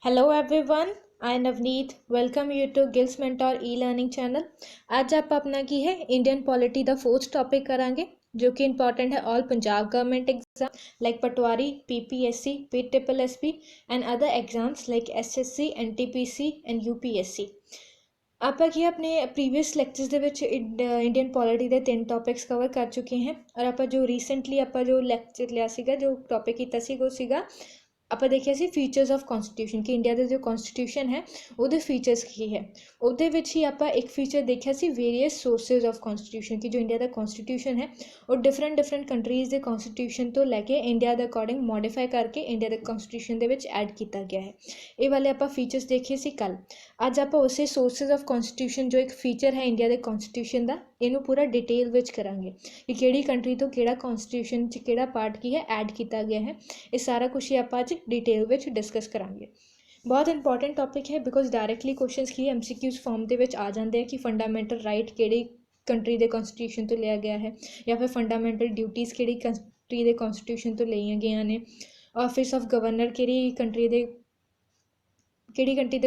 Hello everyone, I am Navneet. Welcome you to Gills Mentor e-learning channel. आज आप अपना की है इंडियन पॉलिटी दा फोर्थ टॉपिक करांगे जो कि इंपॉर्टेंट है all Punjab government exam like patwari PPSC पीट्रिपल-एसपी and other exams like SSC NTPC and UPSC. ਆਪਾਂ ਕੀ ਆਪਣੇ ਪ੍ਰੀਵੀਅਸ ਲੈਕਚਰਸ ਦੇ ਵਿੱਚ ਇੰਡੀਅਨ ਪੋਲਿਟੀ ਦੇ 3 ਟੌਪਿਕਸ ਕਵਰ ਕਰ ਚੁੱਕੇ ਹਾਂ ਔਰ ਆਪਾਂ ਜੋ ਰੀਸੈਂਟਲੀ ਆਪਾਂ ਜੋ ਲੈਕਚਰ ਲਿਆ ਸੀਗਾ ਜੋ ਟੌਪਿਕ ਕੀਤਾ ਸੀ ਉਹ ਸੀਗਾ ਆਪਾਂ ਦੇਖਿਆ ਸੀ ਫੀਚਰਸ ਆਫ ਕਨਸਟੀਟਿਊਸ਼ਨ ਕਿ ਇੰਡੀਆ ਦਾ ਜੋ ਕਨਸਟੀਟਿਊਸ਼ਨ ਹੈ ਉਹਦੇ ਫੀਚਰਸ ਕੀ ਹੈ। ਉਹਦੇ ਵਿੱਚ ਹੀ ਆਪਾਂ ਇੱਕ ਫੀਚਰ ਦੇਖਿਆ ਸੀ ਵੇਰੀਅਸ ਸੋਰਸਿਸ ਆਫ ਕਨਸਟੀਟਿਊਸ਼ਨ ਕਿ ਜੋ ਇੰਡੀਆ ਦਾ ਕਨਸਟੀਟਿਊਸ਼ਨ ਹੈ ਉਹ ਡਿਫਰੈਂਟ ਕੰਟਰੀਜ਼ ਦੇ ਕਨਸਟੀਟਿਊਸ਼ਨ ਤੋਂ ਲੈ ਕੇ ਇੰਡੀਆ ਦੇ ਅਕੋਰਡਿੰਗ ਮੋਡੀਫਾਈ ਕਰਕੇ ਇੰਡੀਆ ਦੇ ਕਨਸਟੀਟਿਊਸ਼ਨ ਦੇ ਵਿੱਚ ਐਡ ਕੀਤਾ ਗਿਆ ਹੈ। ਇਹ ਵਾਲੇ ਆਪਾਂ ਫੀਚਰਸ ਦੇਖੇ ਸੀ ਕੱਲ੍ਹ। ਅੱਜ ਆਪਾਂ ਉਸੇ ਸੋਰਸਿਸ ਆਫ ਕਨਸਟੀਟਿਊਸ਼ਨ ਜੋ ਇੱਕ ਫੀਚਰ ਹੈ ਇੰਡੀਆ ਦੇ ਕਨਸਟੀਟਿਊਸ਼ਨ ਦਾ ਇਹਨੂੰ ਪੂਰਾ ਡਿਟੇਲ ਵਿੱਚ ਕਰਾਂਗੇ ਕਿ ਕਿਹੜੀ ਕੰਟਰੀ ਤੋਂ ਕਿਹੜਾ ਕਨਸਟੀਟਿਊਸ਼ਨ 'ਚ ਕਿਹੜਾ ਪਾਰਟ ਕੀ ਹੈ ਐਡ ਕੀਤਾ ਗਿਆ ਹੈ। ਇਹ ਸਾਰਾ ਕੁਛ ਹੀ ਆਪਾਂ ਅੱਜ डिटेल ਵਿੱਚ डिस्कस ਕਰਾਂਗੇ। बहुत इंपॉर्टेंट टॉपिक है बिकॉज डायरैक्टली क्वेश्चंस की MCQs फॉर्म ਦੇ ਵਿੱਚ ਆ ਜਾਂਦੇ ਆ ਕਿ फंडामेंटल राइट ਕਿਹੜੀ ਕੰਟਰੀ ਦੇ ਕਨਸਟੀਟਿਊਸ਼ਨ ਤੋਂ ਲਿਆ ਗਿਆ ਹੈ ਜਾਂ ਫਿਰ फंडामेंटल ਡਿਊਟੀਜ਼ ਕਿਹੜੀ ਕੰਟਰੀ ਦੇ ਕਨਸਟੀਟਿਊਸ਼ਨ ਤੋਂ ਲਈਆਂ ਗਈਆਂ ਨੇ। ਆਫਿਸ ਆਫ ਗਵਰਨਰ ਕਿਹੜੀ ਕੰਟਰੀ ਦੇ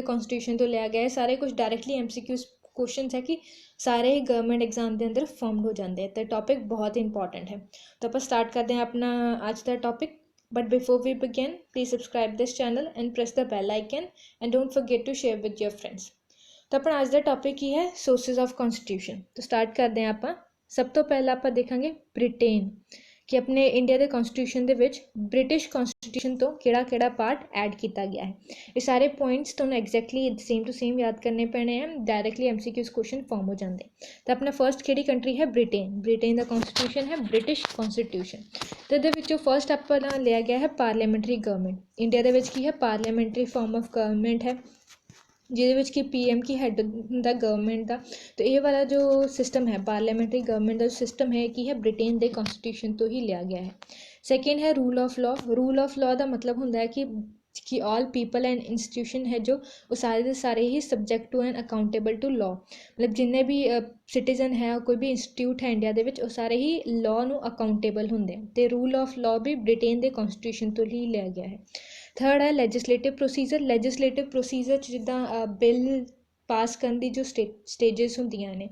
ਕਨਸਟੀਟਿਊਸ਼ਨ ਤੋਂ ਲਿਆ ਗਿਆ ਹੈ। ਸਾਰੇ ਕੁਝ डायरैक्टली MCQs क्वेश्चंस है कि सारे ही गवर्नमेंट एग्जाम के अंदर फॉर्मड हो जाते हैं। तो टॉपिक बहुत इंपॉर्टेंट है। तो आप स्टार्ट करते हैं अपना आज का topic. But before we begin, please subscribe this channel and press the bell icon and don't forget to share with your friends। तो अपना आज का टॉपिक ही है सोर्सेज ऑफ कॉन्स्टिट्यूशन। तो स्टार्ट करते हैं आप। सब तो पहला आप देखेंगे ब्रिटेन कि अपने इंडिया के कॉन्स्टिट्यूशन के विच ब्रिटिश कॉन्स्टिट्यूशन तो किहड़ा पार्ट ऐड किया गया है। ये सारे पॉइंट्स तो एग्जैक्टली सेम टू सेम याद करने पैने हैं। डायरैक्टली MCQs क्वेश्चन फॉर्म हो जाते। तो अपना फर्स्ट किहड़ी कंट्री है ब्रिटेन का कॉन्स्टिट्यूशन है ब्रिटिश कॉन्स्टिट्यूशन। तो ये विचों फर्स्ट अपना लिया गया है पार्लीमेंटरी गवर्नमेंट। इंडिया के विच की है पार्लीमेंटरी फॉर्म ऑफ गवर्नमेंट है ਜਿਹਦੇ ਵਿੱਚ ਕਿ PM ਕੀ ਹੈਡ ਹੁੰਦਾ ਗਵਰਨਮੈਂਟ ਦਾ। तो ये वाला जो सिस्टम है पार्लियामेंट्री गवर्नमेंट का सिस्टम है कि है ब्रिटेन के कॉन्स्टिट्यूशन तो ही लिया गया है। सैकेंड है rule of law. Rule of law का मतलब होंगे कि ऑल पीपल एंड इंस्टीट्यूशन है जो वो सारे के सारे ही subject to and accountable to law. मतलब जिन्ने भी सिटीजन है कोई भी इंस्टीट्यूट है इंडिया के वो सारे ही लॉ नू अकाउंटेबल होंगे। तो रूल ऑफ लॉ भी ब्रिटेन के कॉन्स्टिट्यूशन तो ही लिया गया है। थर्ड है लैजिसलेटिव प्रोसीजर। लैजिसलेटिव प्रोसीजर जिदा बिल पास करने की जो स्टेजिस होंदियां ने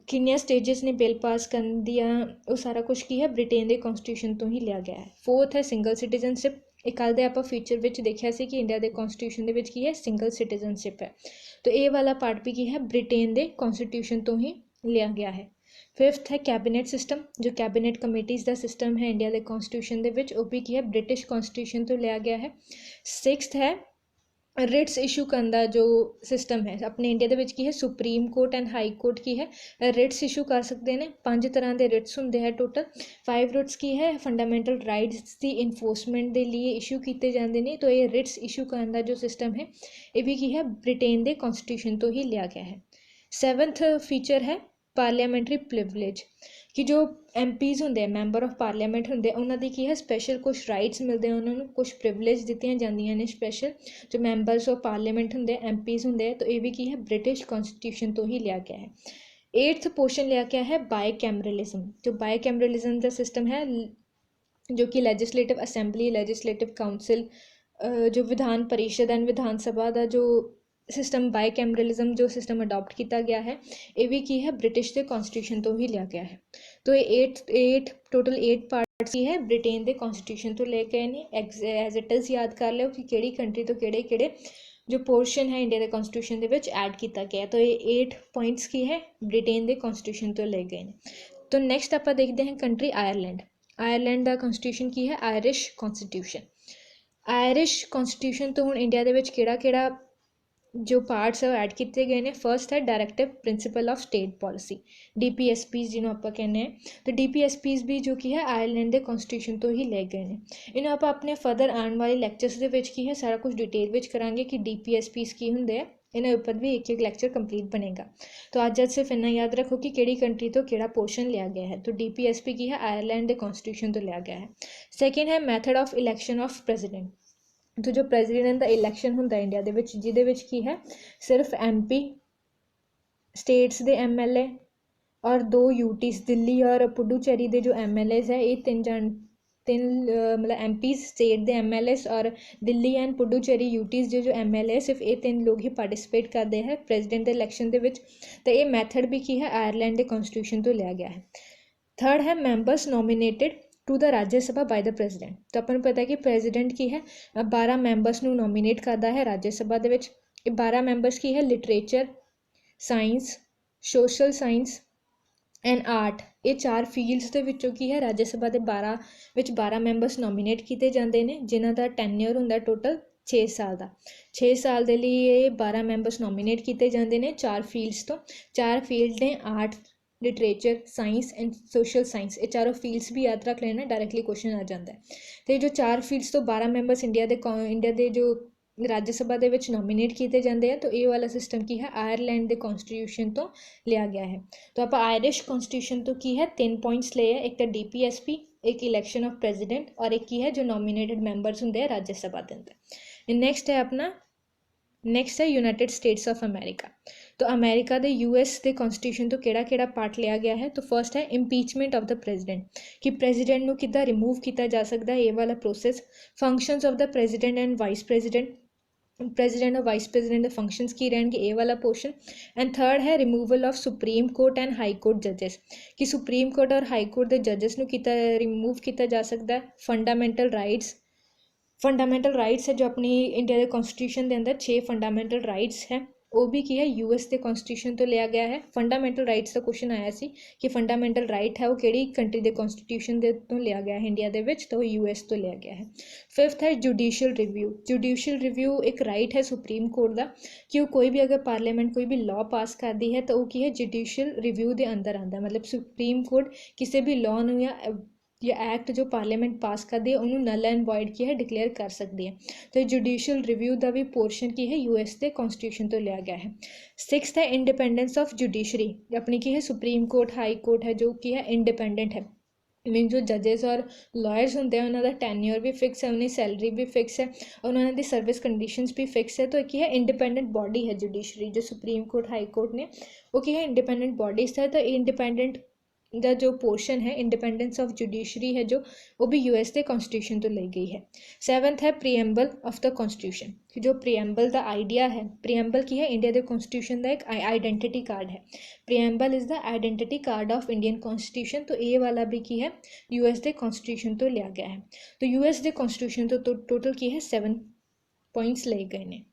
किन्नियां स्टेजिस ने बिल पास करन दियां वो सारा कुछ की है ब्रिटेन के कॉन्स्टिट्यूशन तो ही लिया गया है। फोर्थ है सिंगल सिटीजनशिप। एक कल दे आपां फीचर विच देखिया सी कि इंडिया के कॉन्स्टिट्यूशन दे विच की है सिंगल सिटीजनशिप है। तो ये वाला पार्ट भी की है ब्रिटेन के कॉन्स्टिट्यूशन तो ही लिया गया है। फिफ्थ है कैबिनेट सिस्टम। जो कैबिनेट कमेटीज़ का सिस्टम है इंडिया के कॉन्स्टिट्यूशन के वो भी की है ब्रिटिश कॉन्स्टिट्यूशन तो लिया गया है। सिक्स्थ है रिट्स इशू करने का जो सिस्टम है अपने इंडिया के की है supreme court and high court की है रिट्स इशू कर सकते हैं। 5 तरह के रिट्स होंगे हैं टोटल। 5 रिट्स की है फंडामेंटल राइट्स की इन्फोर्समेंट के लिए इशू किए जाते हैं। तो ये रिट्स इशू करने का जो सिस्टम है ये भी की है ब्रिटेन के कॉन्स्टिट्यूशन तो ही लिया गया है। 7th फीचर है पार्लीमेंटरी प्रिविलेज कि जो MPs होंगे मैंबर ऑफ पार्लीमेंट होंगे उन्होंने की है स्पैशल कुछ राइट्स मिलते हैं उन्होंने कुछ प्रिविलेज दित्तियां जांदियां ने स्पैशल जो मैंबरस ऑफ पार्लीमेंट होंगे MPs होंगे। तो ये भी की है ब्रिटिश कॉन्स्टिट्यूशन तो ही लिया गया है। 8th पोर्शन लिया गया है बायकैमरलिज्म। जो बायकैमरलिज्म का सिस्टम है जो कि लैजिसलेटिव असैंबली लैजिसलेटिव काउंसिल जो विधान परिषद एंड विधानसभा का जो सिस्टम बायकैमरलिज्म जो सिस्टम अडॉप्ट किया गया है ये भी की है ब्रिटिश के कॉन्स्टिट्यूशन तो ही लिया गया है। तो ये टोटल 8 पार्ट्स की है ब्रिटेन के कॉन्स्टिट्यूशन तो लेके एज इट इज़ याद कर लो कि किहड़ी कंट्री तो किहड़े जो पोर्शन है इंडिया के कॉन्स्टिट्यूशन के ऐड किया गया। तो ये 8 पॉइंट्स की है ब्रिटेन के कॉन्स्टिट्यूशन तो ले गए हैं। तो नैक्सट आप देखते हैं कंट्री आयरलैंड। आयरलैंड का कॉन्स्टिट्यूशन की है आयरिश कॉन्स्टिट्यूशन। आयरिश कॉन्स्टिट्यूशन तो हुण इंडिया के किहड़ा जो पार्ट्स है वो ऐड किए गए हैं। फर्स्ट है directive principle of state policy DPSPs जिन्होंने आप कहने हैं। तो DPSPs भी जो कि है आयरलैंड के कॉन्स्टिट्यूशन तो ही ले गए हैं। इन्होंने आप अपने फर्दर आने वाले लैक्चर्स के की है सारा कुछ डिटेल में करांगे कि DPSPs की होंगे हैं। इन्होंने ऊपर भी एक लैक्चर कंप्लीट बनेगा। तो अज सिर्फ इन्ना याद रखो कि किहड़ी कंट्री तो किहड़ा पोर्शन लिया गया है। तो DPSP की है आयरलैंड के कॉन्स्टिट्यूशन तो लिया गया है। सैकेंड है method of election of president. तो जो प्रेजिडेंट का इलैक्शन होंगे इंडिया के जिहदे की है सिर्फ MP स्टेट्स के MLA और 2 UTs दिल्ली और पुडुचेरी के जो MLAs है ये 3 जन तीन मतलब MPs स्टेट दे MLAs और दिल्ली एंड पुडुचेरी यूटीज़ जो जो MLA सिर्फ ये 3 लोग ही पार्टिसिपेट करते हैं प्रेजिडेंट ਦੇ ਇਲੈਕਸ਼ਨ ਦੇ ਵਿੱਚ। तो ये मैथड भी की है आयरलैंड के कॉन्स्टिट्यूशन तो लिया गया है। थर्ड है मैंबर्स नॉमिनेटेड टू द राज्य सभा बाय द प्रेजिडेंट। तो अपन ਨੂੰ ਪਤਾ ਹੈ ਕਿ ਪ੍ਰੈਜ਼ੀਡੈਂਟ ਕੀ ਹੈ 12 ਮੈਂਬਰਸ ਨੂੰ ਨੋਮੀਨੇਟ ਕਰਦਾ ਹੈ ਰਾਜ ਸਭਾ ਦੇ ਵਿੱਚ। ਇਹ 12 ਮੈਂਬਰਸ ਕੀ ਹੈ literature, science, social science and art, ਇਹ 4 ਫੀਲਡਸ ਦੇ ਵਿੱਚੋਂ ਕੀ ਹੈ ਰਾਜ ਸਭਾ ਦੇ 12 ਮੈਂਬਰਸ ਨੋਮੀਨੇਟ ਕੀਤੇ ਜਾਂਦੇ ਨੇ ਜਿਨ੍ਹਾਂ ਦਾ ਟੈਨਿਓਰ ਹੁੰਦਾ ਟੋਟਲ 6 ਸਾਲ ਦਾ। 6 ਸਾਲ ਦੇ ਲਈ ਇਹ 12 ਮੈਂਬਰਸ ਨੋਮੀਨੇਟ ਕੀਤੇ ਜਾਂਦੇ ਨੇ 4 ਫੀਲਡਸ ਤੋਂ। 4 ਫੀਲਡ ਨੇ art, literature, science and social science, ये चारों फील्ड्स भी याद रख लेना, डायरैक्टली क्वेश्चन आ जाता है। तो जो 4 फील्ड्स तो 12 मैंबर्स इंडिया के जो राज्य सभा के नॉमिनेट किए जाते हैं। तो ये वाला सिस्टम की है आयरलैंड के कॉन्स्टिट्यूशन तो लिया गया है। तो आप आयरिश कॉन्स्टिट्यूशन तो की है 3 पॉइंट्स ले है, एक तो DPSP, एक इलैक्शन ऑफ प्रेजिडेंट और एक की है जो नॉमिनेटेड मैंबर्स होंगे राज्य सभा के अंदर। नेक्स्ट है अपना यूनाइटेड स्टेट्स ऑफ अमेरिका। तो अमेरिका के US के कॉन्स्टिट्यूशन तो केड़ा पार्ट लिया गया है। तो फर्स्ट है इंपीचमेंट ऑफ द प्रेजिडेंट, कि प्रेजिडेंट को किद्दां रिमूव किया जा सकता है, ये वाला process. Functions of the president and vice president, president और वाइस प्रेजिडेंट के फंक्शनस की रहेंगे, ये वाला पोर्शन। एंड थर्ड है removal of supreme court and high court जजेस, कि सुप्रीम कोर्ट और हाई कोर्ट के जजेस को रिमूव किया जा सकता है। फंडामेंटल राइट्स है जो अपनी इंडिया के कॉन्स्टिट्यूशन के अंदर 6 फंडामेंटल राइट्स है, वो भी की है US के कॉन्स्टिट्यूशन तो लिया गया है। फंडामेंटल राइट्स का क्वेश्चन आया सी कि फंडामेंटल राइट है वो किहड़ी कंट्री के कॉन्स्टिट्यूशन तो लिया गया है इंडिया के, तो वो US तो लिया गया है। फिफ्थ है जुडिशियल रिव्यू। जुडिशियल रिव्यू एक राइट है सुप्रीम कोर्ट का कि वो कोई भी अगर पार्लीमेंट कोई भी लॉ पास करती है तो वो की है जुडिशियल रिव्यू के अंदर आता है। मतलब सुप्रीम कोर्ट किसी भी लॉ या एक्ट जो पार्लीमेंट पास करती है उन्होंने नल एंड वॉइड की है डिक्लेयर कर सकती है। तो जुडिशियल रिव्यू का भी पोर्शन की है US के कॉन्स्टिट्यूशन तो लिया गया है। सिक्स्थ है इंडिपेंडेंस ऑफ जुडिशरी, अपनी की है सुप्रीम कोर्ट हाई कोर्ट है जो कि है इंडिपेंडेंट है। मीन जो जजेस और लॉयर्स होंगे हैं उन्होंने टैन्योर भी फिक्स है, उन्हें सैलरी भी फिक्स है और उन्होंने सर्विस कंडीशंस भी फिक्स है। तो एक है इंडिपेंडेंट बॉडी है जुडिशरी, जो सुप्रीम कोर्ट हाई कोर्ट ने वो की है इंडिपेंडेंट बॉडीज है। तो इंडिपेंडेंट का जो पोर्शन है इंडिपेंडेंस ऑफ जुडिशरी है जो वो भी US के कॉन्स्टिट्यूशन तो ली गई है। सेवंथ है प्रीएम्बल ऑफ द कॉन्स्टिट्यूशन, कि जो प्रीएम्बल का आइडिया है, प्रीएम्बल की है इंडिया के कॉन्स्टिट्यूशन का एक आइडेंटिटी कार्ड है। Preamble is the identity card of Indian constitution. तो ये वाला भी की है US के कॉन्स्टिट्यूशन तो लिया गया है। तो US के कॉन्स्टिट्यूशन तो टोटल की है 7 पॉइंट्स ले गए हैं।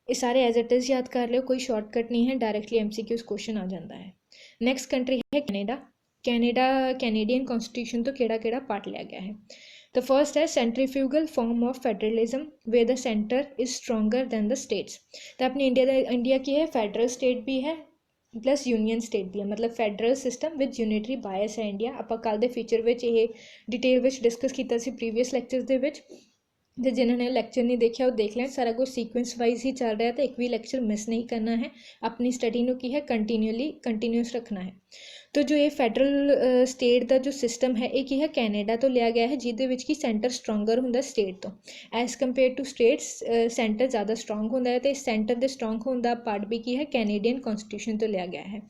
ये सारे एज इट इज़ याद कर लो, कोई शॉर्टकट नहीं है, डायरेक्टली MCQs क्वेश्चन आ जाता है। नैक्सट कंट्री है कैनेडियन कॉन्स्टिट्यूशन तो केड़ा पार्ट लिया गया है। तो फर्स्ट है centrifugal form of federalism way the centre is stronger than the states. तो अपनी इंडिया की है फेडरल स्टेट भी है प्लस यूनियन स्टेट भी है, मतलब फेडरल सिस्टम विद यूनिटरी बायस है इंडिया। आप कल के फीचर में ये डिटेल में डिस्कस किया प्रीवियस लैक्चर्स के, तो जिन्होंने लैक्चर नहीं देखा वो देख लें, सारा कुछ सीक्वेंस वाइज ही चल रहा है, तो एक भी लैक्चर मिस नहीं करना है, अपनी स्टडी को की है कंटीन्यूअस रखना है। तो जो ये फैडरल स्टेट का जो सिस्टम है ये की है कैनेडा तो लिया गया है, जिहदे विच की सेंटर स्ट्रोंगर होंदा स्टेट तो as compare to states centre ज़्यादा स्ट्रोंग होंदा है। तो सेंटर के स्ट्रोंग होने का पार्ट भी की है कैनेडियन कॉन्स्टिट्यूशन तो लिया गया है।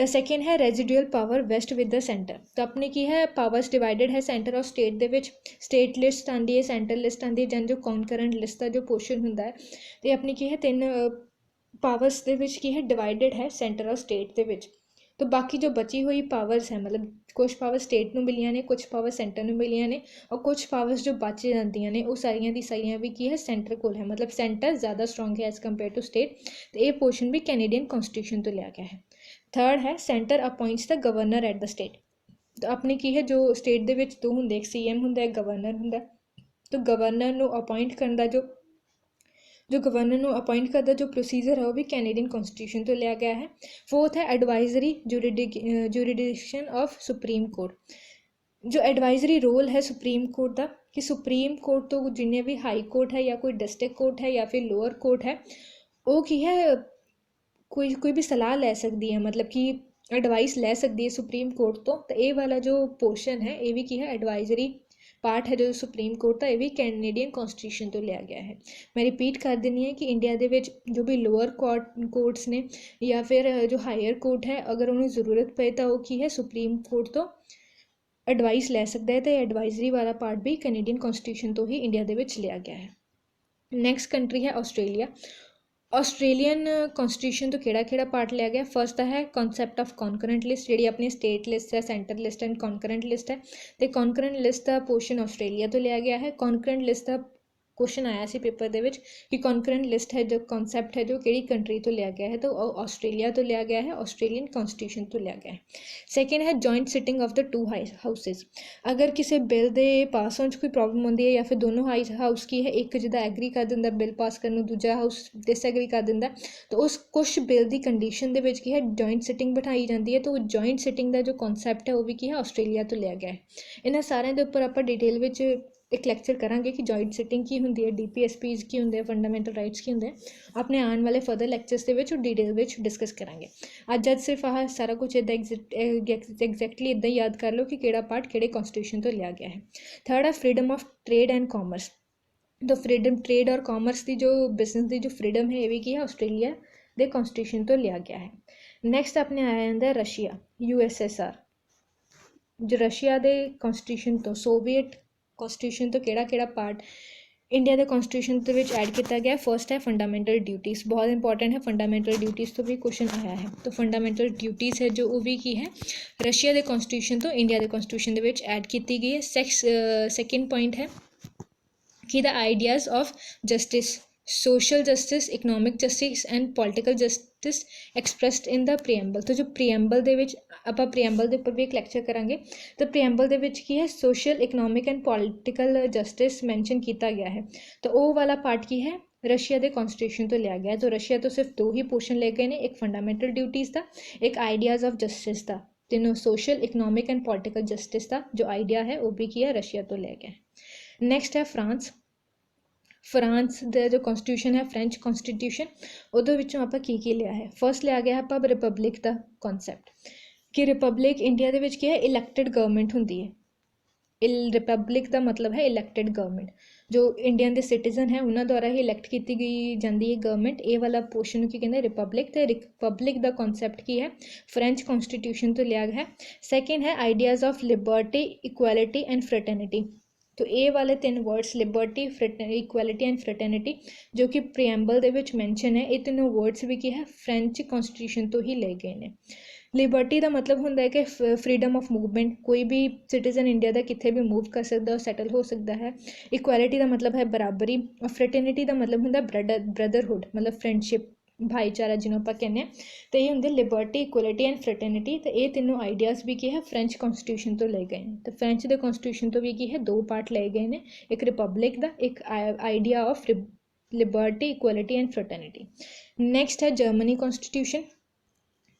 सेकेंड है residual power vest with the centre. तो अपने की है पावर्स डिवाइडेड है सेंटर और स्टेट दे विच, स्टेट लिस्ट आती है, सेंटर लिस्ट आती है, जन जो कॉनकरेंट लिस्ट का जो पोर्शन होंदा है, तो अपनी की है 3 पावर्स दे विच की है डिवाइडेड है सेंटर और स्टेट दे विच। तो बाकी जो बची हुई पावर्स है, मतलब कुछ पावर स्टेट को मिलियां ने, कुछ पावर सेंटर को मिलियां ने और कुछ पावर्स जो बच जाती ने वो सारियां दी सारियां भी की है सेंटर कोल है, मतलब सेंटर ज़्यादा स्ट्रोंग है एज़ कंपेयर टू स्टेट। तो ये पोर्शन भी कैनेडियन कॉन्स्टिट्यूशन तो लिया गया है। थर्ड है centre appoints the governor at the state. तो अपनी की है जो स्टेट दे विच 2 होंगे, एक CM होंगे, एक गवर्नर होंगे। तो गवर्नर को अपॉइंट करने का जो गवर्नर को अपॉइंट करता जो प्रोसीजर है वो भी कैनेडियन कॉन्स्टिट्यूशन तो लिया गया है। फोर्थ है advisory jurisdiction of supreme court. जो एडवाइजरी रोल है सुप्रीम कोर्ट का, कि सुप्रीम कोर्ट तो जिन्हें भी हाई कोर्ट है या कोई डिस्ट्रिक्ट कोर्ट है या फिर लोअर कोर्ट है वो की है कोई भी सलाह ले सकती है, मतलब कि एडवाइस ले सकती है सुप्रीम कोर्ट तो ये वाला जो पोर्शन है ये भी की है एडवाइजरी पार्ट है जो सुप्रीम कोर्ट का, ये भी कैनेडियन कॉन्स्टिट्यूशन तो लिया गया है। मैं रिपीट कर देनी है कि इंडिया के विच जो भी लोअर कोर्ट्स ने या फिर जो हायर कोर्ट है अगर उन्हें ज़रूरत पे तो वो की है सुप्रीम कोर्ट तो ਐਡਵਾਈਸ ਲੈ ਸਕਦਾ ਹੈ, ਅਤੇ ਐਡਵਾਈਜ਼ਰੀ ਵਾਲਾ ਪਾਰਟ ਵੀ ਕੈਨੇਡੀਅਨ ਕੌਂਸਟੀਟਿਊਸ਼ਨ ਤੋਂ ਹੀ ਇੰਡੀਆ ਦੇ ਵਿੱਚ ਲਿਆ ਗਿਆ ਹੈ। ਨੈਕਸਟ ਕੰਟਰੀ ਹੈ ਆਸਟ੍ਰੇਲੀਆ। ਆਸਟ੍ਰੇਲੀਅਨ ਕੌਂਸਟੀਟਿਊਸ਼ਨ ਤੋਂ ਕਿਹੜਾ ਪਾਰਟ ਲਿਆ ਗਿਆ? ਫਸਟ ਤਾਂ ਹੈ ਕਨਸੈਪਟ ਆਫ ਕੌਨਕਰੈਂਟ ਲਿਸਟ, ਜਿਹੜੀ ਆਪਣੀ ਸਟੇਟ ਲਿਸਟ ਹੈ, ਸੈਂਟਰ ਲਿਸਟ ਐਂਡ ਕੌਨਕਰੈਂਟ ਲਿਸਟ ਹੈ, ਅਤੇ ਕੌਨਕਰੈਂਟ ਲਿਸਟ ਦਾ ਪੋਰਸ਼ਨ ਆਸਟ੍ਰੇਲੀਆ ਤੋਂ ਲਿਆ ਗਿਆ ਹੈ। ਕੌਨਕਰੈਂਟ ਲਿਸਟ ਦਾ ਕੁਐਸਚਨ ਆਇਆ ਸੀ ਪੇਪਰ ਦੇ ਵਿੱਚ ਕਿ ਕੌਨਕਰੈਂਟ ਲਿਸਟ ਹੈ ਜੋ ਕਨਸੈਪਟ ਹੈ ਜੋ ਕਿਹੜੀ ਕੰਟਰੀ ਤੋਂ ਲਿਆ ਗਿਆ ਹੈ, ਤਾਂ ਉਹ ਆਸਟ੍ਰੇਲੀਆ ਤੋਂ ਲਿਆ ਗਿਆ ਹੈ, ਆਸਟ੍ਰੇਲੀਅਨ ਕੌਂਸਟੀਟਿਊਸ਼ਨ ਤੋਂ ਲਿਆ ਗਿਆ ਹੈ। ਸੈਕਿੰਡ ਹੈ joint sitting of the to houses. ਅਗਰ ਕਿਸੇ ਬਿੱਲ ਦੇ ਪਾਸ ਹੋਣ 'ਚ ਕੋਈ ਪ੍ਰੋਬਲਮ ਹੁੰਦੀ ਹੈ ਜਾਂ ਫਿਰ ਦੋਨੋਂ ਹਾਊਸ ਕੀ ਹੈ, ਇੱਕ ਜਿੱਦਾਂ ਐਗਰੀ ਕਰ ਦਿੰਦਾ ਬਿੱਲ ਪਾਸ ਕਰਨ ਨੂੰ, ਦੂਜਾ ਹਾਊਸ ਡਿਸਐਗਰੀ ਕਰ ਦਿੰਦਾ, ਤਾਂ ਉਸ ਕੁਛ ਬਿੱਲ ਦੀ ਕੰਡੀਸ਼ਨ ਦੇ ਵਿੱਚ ਕੀ ਹੈ ਜੁਆਇੰਟ ਸਿਟਿੰਗ ਬਿਠਾਈ ਜਾਂਦੀ ਹੈ। ਤਾਂ ਉਹ ਜੁਆਇੰਟ ਸਿਟਿੰਗ ਦਾ ਜੋ ਕਨਸੈਪਟ ਹੈ ਉਹ ਵੀ ਕੀ ਹੈ ਆਸਟ੍ਰੇਲੀਆ ਤੋਂ ਲਿਆ ਗਿਆ ਹੈ। ਇਹਨਾਂ ਸਾਰਿਆਂ ਦੇ ਉੱਪਰ ਆਪਾਂ ਡਿਟੇਲ ਵਿੱਚ ਇੱਕ ਲੈਕਚਰ ਕਰਾਂਗੇ ਕਿ ਜੁਆਇੰਟ ਸਿਟਿੰਗ ਕੀ ਹੁੰਦੀ ਹੈ, DPSPs ਕੀ ਹੁੰਦੇ ਆ, ਫੰਡਾਮੈਂਟਲ ਰਾਈਟਸ ਕੀ ਹੁੰਦੇ ਆ। ਆਪਣੇ ਆਉਣ ਵਾਲੇ ਫਰਦਰ ਲੈਕਚਰਸ ਦੇ ਵਿੱਚ ਉਹ ਡਿਟੇਲ ਵਿੱਚ ਡਿਸਕਸ ਕਰਾਂਗੇ। ਅੱਜ ਸਿਰਫ ਆਹ ਸਾਰਾ ਕੁਝ ਇੱਦਾਂ ਐਗਜ਼ੈਕਟਲੀ ਇੱਦਾਂ ਹੀ ਯਾਦ ਕਰ ਲਓ ਕਿ ਕਿਹੜਾ ਪਾਰਟ ਕਿਹੜੇ ਕੌਂਸਟੀਟਿਊਸ਼ਨ ਤੋਂ ਲਿਆ ਗਿਆ ਹੈ। ਥਰਡ ਹੈ freedom of trade and commerce. ਤਾਂ ਫਰੀडम ਟ੍ਰੇਡ ਔਰ ਕਾਮਰਸ ਦੀ ਜੋ ਬਿਜ਼ਨਸ ਦੀ ਜੋ ਫਰੀडम ਹੈ ਇਹ ਵੀ ਕੀ ਹੈ ਆਸਟ੍ਰੇਲੀਆ ਦੇ ਕੌਂਸਟੀਟਿਊਸ਼ਨ ਤੋਂ ਲਿਆ ਗਿਆ ਹੈ। ਨੈਕਸਟ ਆਪਣੇ ਆਇਆ ਜਾਂਦਾ ਰਸ਼ੀਆ, USSR। ਜੋ ਰਸ਼ੀਆ ਦੇ ਕੌਂਸਟੀਟਿਊਸ਼ਨ ਤੋਂ ਸੋਵੀਅਟ ਕੌਂਸਟੀਟਿਊਸ਼ਨ ਤੋਂ ਕਿਹੜਾ ਪਾਰਟ ਇੰਡੀਆ ਦੇ ਕੌਂਸਟੀਟਿਊਸ਼ਨ ਦੇ ਵਿੱਚ ਐਡ ਕੀਤਾ ਗਿਆ? ਫਰਸਟ ਹੈ ਫੰਡਾਮੈਂਟਲ ਡਿਊਟੀਜ਼, ਬਹੁਤ ਇੰਪੋਰਟੈਂਟ ਹੈ। ਫੰਡਾਮੈਂਟਲ ਡਿਊਟੀਜ਼ ਤੋਂ ਵੀ ਕੁਐਸਚਨ ਆਇਆ ਹੈ। ਤਾਂ ਫੰਡਾਮੈਂਟਲ ਡਿਊਟੀਜ਼ ਹੈ ਜੋ ਉਹ ਵੀ ਕੀ ਹੈ ਰਸ਼ੀਆ ਦੇ ਕੌਂਸਟੀਟਿਊਸ਼ਨ ਤੋਂ ਇੰਡੀਆ ਦੇ ਕੌਂਸਟੀਟਿਊਸ਼ਨ ਦੇ ਵਿੱਚ ਐਡ ਕੀਤੀ ਗਈ ਹੈ। ਸੈਕਿੰਡ ਪੁਆਇੰਟ ਹੈ ਕਿ ਦਾ ideas of justice, social justice, economic justice and political justice expressed in the preamble। तो जो preamble ਦੇ ਵਿੱਚ ਆਪਾਂ preamble ਦੇ ਉੱਪਰ ਵੀ ਇੱਕ ਲੈਕਚਰ ਕਰਾਂਗੇ। ਤਾਂ preamble ਦੇ ਵਿੱਚ ਕੀ ਹੈ social, economic and political justice mention ਕੀਤਾ ਗਿਆ ਹੈ। ਤਾਂ ਉਹ ਵਾਲਾ ਪਾਰਟ ਕੀ ਹੈ ਰਸ਼ੀਆ ਦੇ ਕੌਂਸਟੀਟਿਊਸ਼ਨ ਤੋਂ ਲਿਆ ਗਿਆ ਹੈ। ਤਾਂ ਰਸ਼ੀਆ ਤੋਂ ਸਿਰਫ ਦੋ ਹੀ ਪੋਰਸ਼ਨ ਲਏ ਗਏ ਨੇ, ਇੱਕ ਫੰਡਾਮੈਂਟਲ ਡਿਊਟੀਜ਼ ਦਾ, ਇੱਕ ਆਈਡੀਆਜ਼ ਆਫ ਜਸਟਿਸ ਦਾ। ਤਿੰਨੋਂ social, economic and political justice ਦਾ ਜੋ ਆਈਡੀਆ ਹੈ ਉਹ ਵੀ ਕੀ ਹੈ ਰਸ਼ੀਆ ਤੋਂ ਲਿਆ ਗਿਆ ਹੈ। ਨੈਕਸਟ ਹੈ ਫਰਾਂਸ। ਫਰਾਂਸ ਦਾ ਜੋ ਕੌਂਸਟੀਟਿਊਸ਼ਨ ਹੈ ਫਰੈਂਚ ਕੌਂਸਟੀਟਿਊਸ਼ਨ, ਉਹਦੇ ਵਿੱਚੋਂ ਆਪਾਂ ਕੀ ਲਿਆ ਹੈ? ਫਸਟ ਲਿਆ ਗਿਆ ਆਪਾਂ ਰਿਪਬਲਿਕ ਦਾ ਕੌਨਸੈਪਟ ਕਿ ਰਿਪਬਲਿਕ ਇੰਡੀਆ ਦੇ ਵਿੱਚ ਕੀ ਹੈ ਇਲੈਕਟਿਡ ਗਵਰਨਮੈਂਟ ਹੁੰਦੀ ਹੈ। ਰਿਪਬਲਿਕ ਦਾ ਮਤਲਬ ਹੈ ਇਲੈਕਟਿਡ ਗਵਰਨਮੈਂਟ, ਜੋ ਇੰਡੀਅਨ ਦੇ ਸਿਟੀਜ਼ਨ ਹੈ ਉਹਨਾਂ ਦੁਆਰਾ ਹੀ ਇਲੈਕਟ ਕੀਤੀ ਗਈ ਜਾਂਦੀ ਹੈ ਗਵਰਨਮੈਂਟ। ਇਹ ਵਾਲਾ ਪੋਰਸ਼ਨ ਨੂੰ ਕੀ ਕਹਿੰਦੇ ਰਿਪਬਲਿਕ। ਅਤੇ ਰਿਪਬਲਿਕ ਦਾ ਕੌਨਸੈਪਟ ਕੀ ਹੈ ਫਰੈਂਚ ਕੌਂਸਟੀਟਿਊਸ਼ਨ ਤੋਂ ਲਿਆ ਹੈ। ਸੈਕਿੰਡ ਹੈ ideas of liberty, equality and fraternity. तो ये वाले तीन words liberty, equality and fraternity जो कि प्रीएम्बल दे विच मैंशन है, ये तीनों वर्ड्स भी की है फ्रेंच कॉन्स्टिट्यूशन तो ही ले गए हैं। लिबर्टी का मतलब होंदा है कि फ्रीडम ऑफ मूवमेंट, कोई भी सिटीजन इंडिया का कितने भी मूव कर सकता है, सैटल हो सकता है। इक्वैलिटी का मतलब है बराबरी, और फ्रैटर्निटी का मतलब होंदा ब्रदरहुड, मतलब फ्रेंडशिप, भाईचारा जिन्होंने आप कहने। तो ये होंगे लिबर्टी, इक्वलिटी एंड फ्रैटर्निटी। तो ये तीनों आइडियाज़ भी की है फ्रेंच कॉन्स्टिट्यूशन तो ले गए हैं। तो फ्रेंच के कॉन्स्टिट्यूशन तो भी की है दो पार्ट ले गए हैं, एक रिपब्लिक का, एक idea of liberty, equality and fraternity. Next है जर्मनी कॉन्स्टिट्यूशन।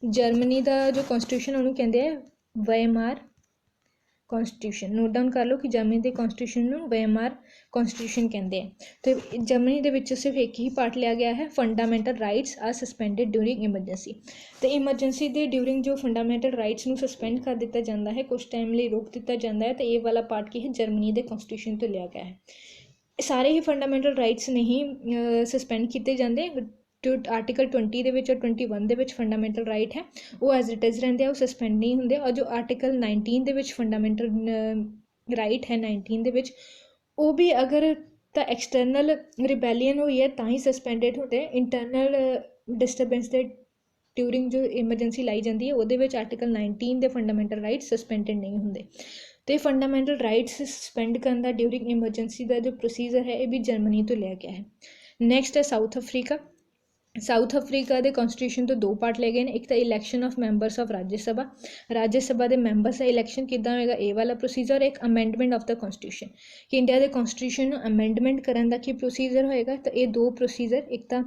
जर्मनी का जो कॉन्स्टिट्यूशन उन्होंने कहते हैं वाइमार कॉन्स्टिट्यूशन। नोट डाउन कर लो कि जर्मनी के कॉन्स्टिट्यूशन में वाइमार कॉन्स्टिट्यूशन कहते हैं। तो जर्मनी के विच सिर्फ एक ही पार्ट लिया गया है fundamental rights are suspended during emergency. तो इमरजेंसी के ड्यूरिंग जो फंडामेंटल राइट्स में सस्पेंड कर दिता जाता है, कुछ टाइम लिए रोक दिता जाता है। तो ये वाला पार्ट की है जर्मनी के कॉन्स्टिट्यूशन तो लिया गया है। सारे ही फंडामेंटल राइट्स नहीं सस्पेंड किए जाते, जो आर्टिकल 20 ਦੇ ਵਿੱਚ और 21 ਦੇ ਵਿੱਚ फंडामेंटल राइट है वो एज इट इज़ रहते हैं, वो सस्पेंड नहीं होंगे। और जो आर्टिकल 19 ਦੇ ਵਿੱਚ फंडामेंटल राइट है 19 ਦੇ ਵਿੱਚ वो भी अगर तो एक्सटर्नल रिबेलियन हुई है तो ही सस्पेंडेड होते हैं। इंटरनल डिस्टर्बेंस के ड्यूरिंग जो इमरजेंसी लाई जाती है वो आर्टिकल 19 के फंडामेंटल राइट्स सस्पेंडेड नहीं होंगे। तो फंडामेंटल राइट्स सस्पेंड करने का ड्यूरिंग इमरजेंसी का जो प्रोसीजर है ये भी जर्मनी तो लिया गया है। नैक्सट है साउथ अफ्रीका। साउथ अफ्रीका के कॉन्स्टिट्यूशन तो दो पार्ट ले गए हैं, एक तो इलैक्शन ऑफ मैंबरस ऑफ राज्य सभा के मैंबरस का इलैक्शन किदा होएगा ये वाला प्रोसीजर, एक अमेंडमेंट ऑफ द कॉन्स्टिट्यूशन कि इंडिया के कॉन्स्टिट्यूशन अमेंडमेंट करने का की प्रोसीजर होएगा। तो ये दो प्रोसीजर, एक तो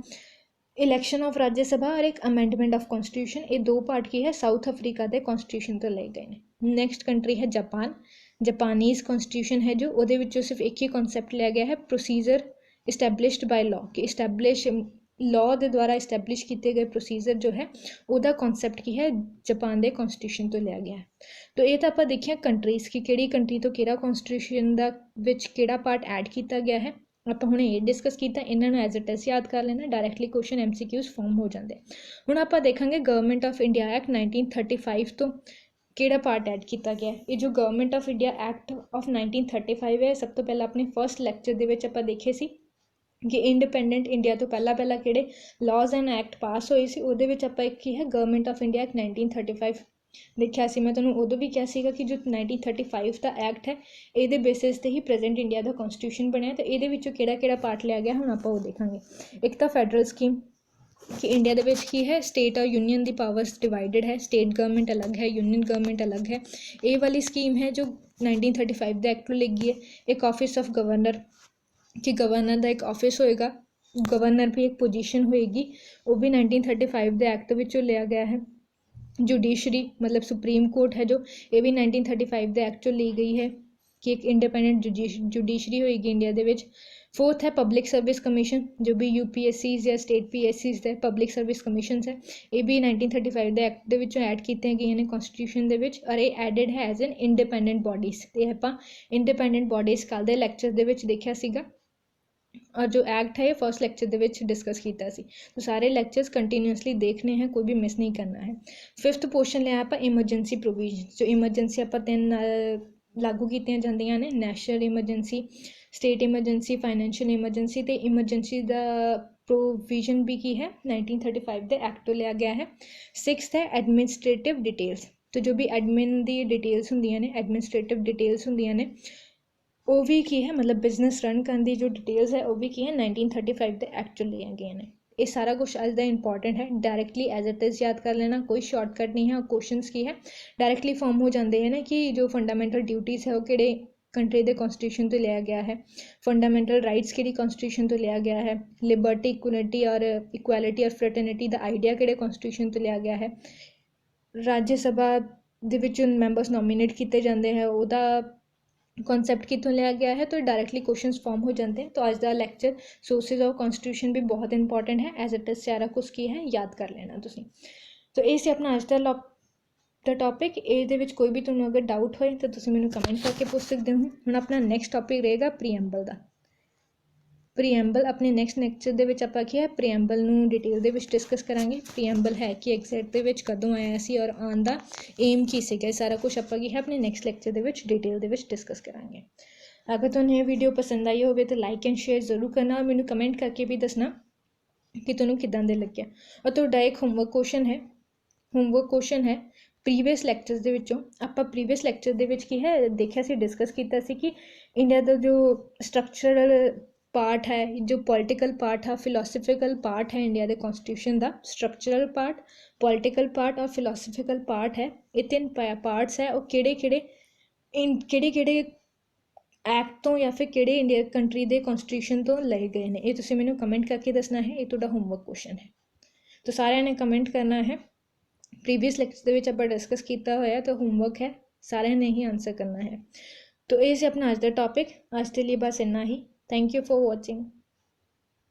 इलैक्शन ऑफ राज्य सभा और एक अमेंडमेंट ऑफ कॉन्स्टिट्यूशन, ये दो पार्ट की है साउथ अफ्रीका के कॉन्स्टिट्यूशन तो ले गए हैं। नैक्सट कंट्री है जापान। जापानीज़ कॉन्स्टिट्यूशन है जो वो सिर्फ एक ही कॉन्सैप्ट लिया गया है प्रोसीजर इस्टैबलिश्ड बाय लॉ, कि इस्टैबलिश लॉ के द्वारा इस्टैबलिश किए गए प्रोसीजर जो है वह कॉन्सैप्ट की है जापान के कॉन्स्टिट्यूशन तो लिया गया है। तो ये तो आप देखिए कंट्रीज़ की किहड़ी कंट्री तो किहड़ा कॉन्स्टिट्यूशन का विच किहड़ा पार्ट ऐड किया गया है, आप हुणे ये डिस्कस किया। इन्होंने एज इट इज़ याद कर लेना, डायरैक्टली क्वेश्चन MCQs फॉर्म हो जाते। हुण आप देखेंगे गवर्नमेंट ऑफ इंडिया एक्ट 1935 तो ਕਿਹੜਾ ਪਾर्ट ऐड किया गया ये जो government of India act of 1935 है सब तो पहला अपने फर्स्ट लैक्चर ਦੇ ਵਿੱਚ ਆਪਾਂ ਦੇਖੇ ਸੀ कि इंडिपेंडेंट इंडिया तो पहला किहड़े लॉज एंड एक्ट पास होए सी ਉਹਦੇ ਵਿੱਚ ਆਪਾਂ ਇੱਕ ਕੀ ਹੈ गवर्नमेंट ऑफ इंडिया एक्ट 1935 देखा सी। मैं तुहानूं उदों भी कहा सीगा कि जो 1935 का एक्ट है ये बेसिस ते ही प्रेजेंट इंडिया का कॉन्स्टिट्यूशन बनया तो ये किहड़ा पार्ट लिया गया हुण आपां वो देखांगे। एक तो फैडरल स्कीम कि इंडिया दे विच की है स्टेट और यूनियन दी पावर्स डिवाइडेड है, स्टेट गवर्नमेंट अलग है, यूनियन गवर्नमेंट अलग है। ये वाली स्कीम है जो 1935 के एक्ट में लगी है। एक ऑफिस ऑफ गवर्नर कि गवर्नर का एक ऑफिस होएगा, गवर्नर भी एक पोजीशन होएगी, वो भी 1935 के एक्ट विचों लिया गया है। जुडिशरी मतलब सुप्रीम कोर्ट है जो ये भी 1935 के एक्ट चो ली गई है कि एक इंडिपेंडेंट जुडिशरी होएगी इंडिया दे विच। फोर्थ है पब्लिक सर्विस कमीशन जो भी UPSCs या स्टेट PSCs है पब्लिक सर्विस कमीशन है ये भी 1935 के एक्ट के ऐड किए गए हैं कॉन्स्टिट्यूशन के विच और ये एडिड है एज एन इंडिपेंडेंट बॉडीज़। तो आप इंडिपेंडेंट बॉडीज़ कल के लैक्चर के देखा सीगा और जो एक्ट है ये फर्स्ट लैक्चर के विच डिस्कस किया सी। तो सारे लैक्चर्स कंटीन्यूअसली देखने हैं, कोई भी मिस नहीं करना है। फिफ्थ पोर्शन लिया आप इमरजेंसी प्रोविजन जो इमरजेंसी आप तीन लागू की जांदियां ने, national emergency, state emergency, financial emergency. तो इमरजेंसी का प्रोविजन भी की है 1935 के एक्ट तो लिया गया है। सिक्स्थ है एडमिनिस्ट्रेटिव डिटेल्स तो जो भी एडमिन की डिटेल्स होंदियां ने, एडमिनिस्ट्रेटिव डिटेल्स होंदियां ने वो भी की है मतलब बिजनेस रन करने की जो डिटेल्स है वो भी की है 1935 के एक्ट चो लिए गए हैं। ये सारा कुछ अज का इंपॉर्टेंट है, डायरैक्टली एज इट इज़ याद कर लेना, कोई शॉर्टकट नहीं है। और क्वेश्चंस की है डायरैक्टली फॉर्म हो जाते हैं ना कि जो फंडामेंटल ड्यूटीज़ है वो किहड़े कंट्री के कॉन्स्टिट्यूशन तो लिया गया है, फंडामेंटल राइट्स किहड़ी कॉन्स्टिट्यूशन तो लिया गया है, लिबर्टी इक्वलिटी और इक्वैलिटी और फ्रेटर्निटी का आइडिया किहड़े कॉन्स्टिट्यूशन तो लिया गया है, राज्य सभा दे विच मैंबर्स नॉमीनेट किए जाते हैं उहदा कॉन्सैप्ट कितों लिया गया है। तो डायरैक्टली क्वेश्चंस फॉर्म हो जाते हैं। तो आज का लैक्चर सोर्सिज ऑफ कॉन्स्टिट्यूशन भी बहुत इंपॉर्टेंट है, एज इट इज सारा कुछ की है याद कर लेना तुसीं। तो ये अपना आज का टॉपिक ये कोई भी तुहानूं अगर डाउट होए तो तुसीं मैनूं कमेंट करके पूछ सकते हो। हुण अपना नैक्सट टॉपिक रहेगा प्रीएम्बल का। प्रीएम्बल अपने नैक्सट लैक्चर के विच आपां की है प्रीएम्बल नूं डिटेल दे विच डिस्कस करांगे। प्रीएम्बल है कि एग्जैक्ट दे विच कदों आया सी और आउण दा एम की सीगा, सारा कुछ आपां की है अपने नैक्सट लैक्चर दे विच डिटेल दे विच डिस्कस करांगे। अगर तुहानूं ये वीडियो पसंद आई हो तो लाइक एंड शेयर जरूर करना और मैनूं कमेंट करके भी दसना कि तुहानूं किदां दे लग्गिया। और तुहाडा एक होमवर्क क्वेश्चन है प्रीवियस लैक्चर्स दे विचों। आपां प्रीवियस लैक्चर दे विच की है देखिया सी, डिस्कस किया सी कि इंडिया का जो स्ट्रक्चरल पार्ट है, जो पॉलिटिकल पार्ट है, फिलोसफिकल पार्ट है इंडिया के कॉन्स्टिट्यूशन का, स्ट्रक्चरल पार्ट, पॉलिटिकल पार्ट और फिलोसफिकल पार्ट है। ये तीन पार्ट्स है और किहड़े एक्ट तो या फिर किहड़े इंडिया कंट्री के कॉन्स्टिट्यूशन तो लए गए हैं, ये तुसीं मैनूं कमेंट करके दसना है। ये तुहाडा होमवर्क क्वेश्चन है, तो सारिਆਂ ने कमेंट करना है। प्रीवियस लैक्चर दे विच आपां डिस्कस किया होया तो होमवर्क है, सारिਆਂ ने ही आंसर करना है। तो ये अपना आज का टॉपिक, आज के लिए बस इन्ना ही। Thank you for watching.